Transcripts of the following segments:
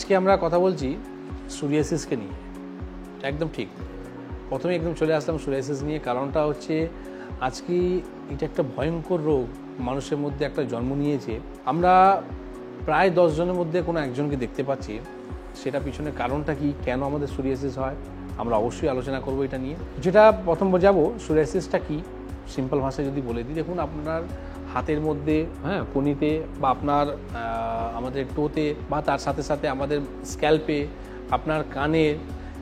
আজকে আমরা কথা বলছি সোরিয়াসিসকে নিয়ে। একদম ঠিক, প্রথমে একদম চলে আসলাম সোরিয়াসিস নিয়ে। কারণটা হচ্ছে আজকে এটা একটা ভয়ঙ্কর রোগ মানুষের মধ্যে একটা জন্ম নিয়েছে। আমরা প্রায় 10 জনের মধ্যে কোনো একজনকে দেখতে পাচ্ছি। সেটা পিছনে কারণটা কি, কেন আমাদের সোরিয়াসিস হয়, আমরা অবশ্যই আলোচনা করব এটা নিয়ে। যেটা প্রথম বোঝাবো সোরিয়াসিসটা কি, সিম্পল ভাষায় যদি বলে দিই, দেখুন আপনার হাতের মধ্যে, কনিতে বা আপনার আমাদের টোতে বা তার সাথে সাথে আমাদের স্ক্যাল্পে, আপনার কানে,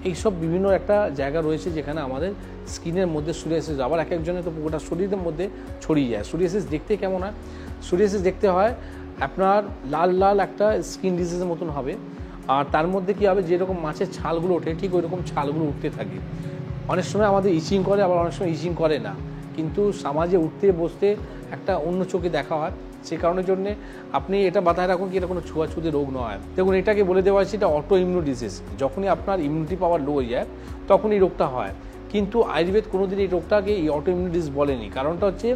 এইসব বিভিন্ন একটা জায়গা রয়েছে যেখানে আমাদের স্কিনের মধ্যে সোরিয়াসিস, আবার এক একজনের তো গোটা শরীরের মধ্যে ছড়িয়ে যায়। সোরিয়াসিস দেখতে কেমন হয়? সোরিয়াসিস দেখতে হয় আপনার লাল লাল একটা স্কিন ডিজিজের মতন হবে, আর তার মধ্যে কী হবে, যেরকম মাছের ছালগুলো ওঠে ঠিক ওই রকম ছালগুলো উঠতে থাকে। অনেক সময় আমাদের ইচিং করে, আবার অনেক সময় ইচিং করে না, কিন্তু সমাজে উঠতে বসতে একটা অন্য চোখে দেখা হয়। সেই কারণের জন্যে আপনি এটা মাথায় রাখুন কি এটা কোনো ছুঁয়াছুঁতে রোগ নয়। দেখুন, এটাকে বলে দেওয়া হয়েছে এটা অটো ইমিউন ডিজিজ। যখনই আপনার ইমিউনিটি পাওয়ার লো হয়ে যায় তখন এই রোগটা হয়। কিন্তু আয়ুর্বেদ কোনোদিন এই রোগটাকে এই অটো ইমিউন ডিজিজ বলেনি। কারণটা হচ্ছে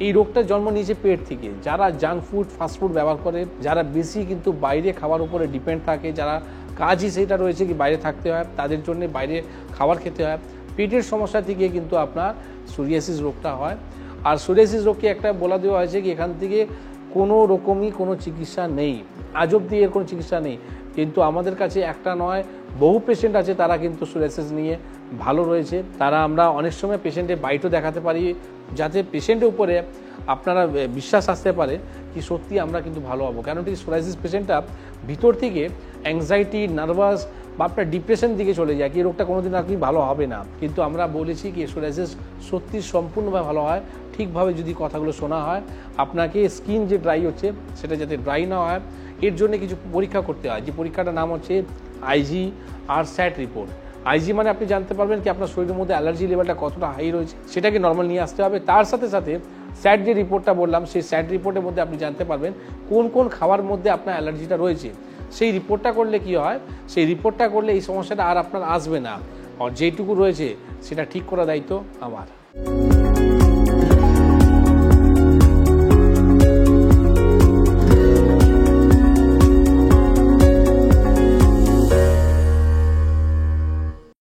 এই রোগটা জন্ম নিয়েছে পেট থেকে। যারা জাঙ্ক ফুড, ফাস্টফুড ব্যবহার করে, যারা বেশি কিন্তু বাইরে খাওয়ার উপরে ডিপেন্ড থাকে, যারা কাজই সেটা রয়েছে কি বাইরে থাকতে হয়, তাদের জন্য বাইরে খাবার খেতে হয়, পেটের সমস্যা থেকে কিন্তু আপনার সোরিয়াসিস রোগটা হয়। আর সোরিয়াসিস রোগকে একটা বলা দেওয়া হয়েছে কি এখান থেকে কোনো রকমই কোনো চিকিৎসা নেই, আজ অবধি এর কোনো চিকিৎসা নেই। কিন্তু আমাদের কাছে একটা নয়, বহু পেশেন্ট আছে তারা কিন্তু সোরিয়াসিস নিয়ে ভালো রয়েছে। তারা আমরা অনেক সময় পেশেন্টের বাইটও দেখাতে পারি, যাতে পেশেন্টের উপরে আপনারা বিশ্বাস আসতে পারে কি সত্যি আমরা কিন্তু ভালো হবো। কারণ কি সোরিয়াসিস পেশেন্টটা ভিতর থেকে অ্যাংজাইটি, নার্ভাস বা আপনার ডিপ্রেশন দিকে চলে যায়, কি রোগটা কোনোদিন আর কি ভালো হবে না। কিন্তু আমরা বলেছি কি সোরিয়াসিস সত্যি সম্পূর্ণভাবে ভালো হয় ঠিকভাবে যদি কথাগুলো শোনা হয়। আপনাকে স্কিন যে ড্রাই হচ্ছে সেটা যাতে ড্রাই না হয়, এর জন্য কিছু পরীক্ষা করতে হয়। যে পরীক্ষাটার নাম হচ্ছে আইজি আর স্যাট রিপোর্ট। আইজি মানে আপনি জানতে পারবেন কি আপনার শরীরের মধ্যে অ্যালার্জি লেভেলটা কতটা হাই রয়েছে, সেটাকে নর্মাল নিয়ে আসতে হবে। তার সাথে সাথে স্যাট যে রিপোর্টটা বললাম, সেই স্যাট রিপোর্টের মধ্যে আপনি জানতে পারবেন কোন কোন খাওয়ার মধ্যে আপনার অ্যালার্জিটা রয়েছে। সেই রিপোর্টটা করলে কি হয়, সেই রিপোর্টটা করলে এই সমস্যাটা আর আপনার আসবে না, আর যেটুকু রয়েছে সেটা ঠিক করার দায়িত্ব আমার।